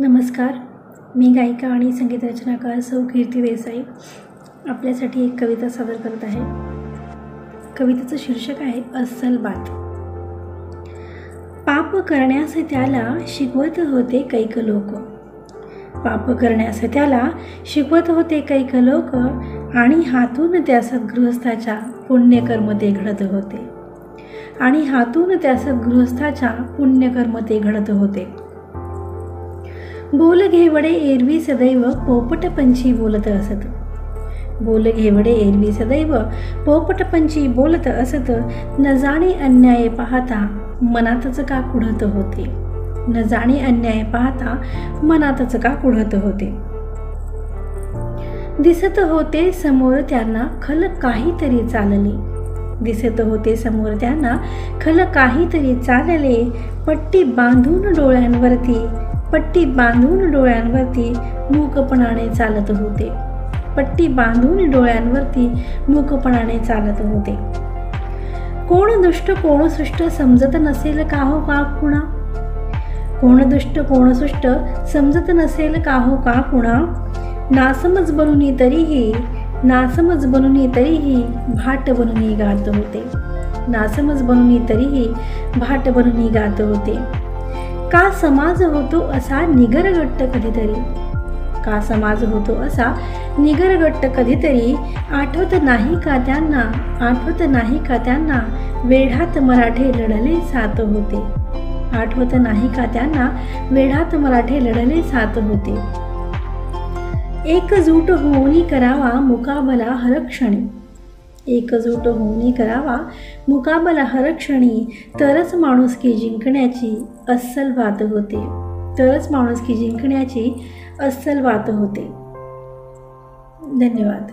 नमस्कार, मी गायिका आणि संगीत रचनाकार सौ कीर्ती देसाई आपल्यासाठी एक कविता सादर करत आहे. कवितेचं शीर्षक आहे अस्सल बात. पाप करण्यास त्याला शिकवत होते कैक लोक. पाप करण्यास त्याला शिकवत होते कैक लोक आणि हातून त्या सद्गृहस्थाच्या पुण्यकर्म ते घडत होते. आणि हातून त्या सद्गृहस्थाच्या पुण्यकर्म ते घडत होते. बोल घेवडे एरवी सदैव पोपटपंची बोलत असत. बोल घेवडे एरवी सदैव पोपटपंची बोलत असत. न जाणे अन्याय पाहता मनातच का कुढत होते. न जाणे अन्याय पाहता मनातच का कुढत होते. दिसत होते समोर त्यांना खल काहीतरी चालले. दिसत होते समोर त्यांना खल काहीतरी चालले. पट्टी बांधून डोळ्यांवरती पट्टी बांधून डोळ्यांवरती मूकपणाने चालत होते. पट्टी बांधून डोळ्यांवरती मूकपणाने चालत होते. कोण दुष्ट कोण सुष्ट समजत नसेल का हो का कुणा. कोण दुष्ट कोण सुष्ट समजत नसेल का हो का कुणा. नासमज बनूनी तरीही नासमज बनूनी तरीही भाट बनूनी गात होते. नासमज बनूनी तरीही भाट बनूनी गात होते. का समाज होतो असा निगरगट्ट कधीतरी. का समाज होतो असा निगरगट्ट कधीतरी. आठवत नाही का त्यांना आठवत नाही का त्यांना वेढात मराठे लढले सात होते. आठवत नाही का त्यांना वेढात मराठे लढले सात होते. एकजूट होऊनी करावा मुकाबला हरक्षणी. एकजूट होऊनी करावा मुकाबला हरक्षणी. तरच माणुसकी जिंकण्याची अस्सल बात होते. तरच माणुसकी जिंकण्याची अस्सल बात होते. धन्यवाद.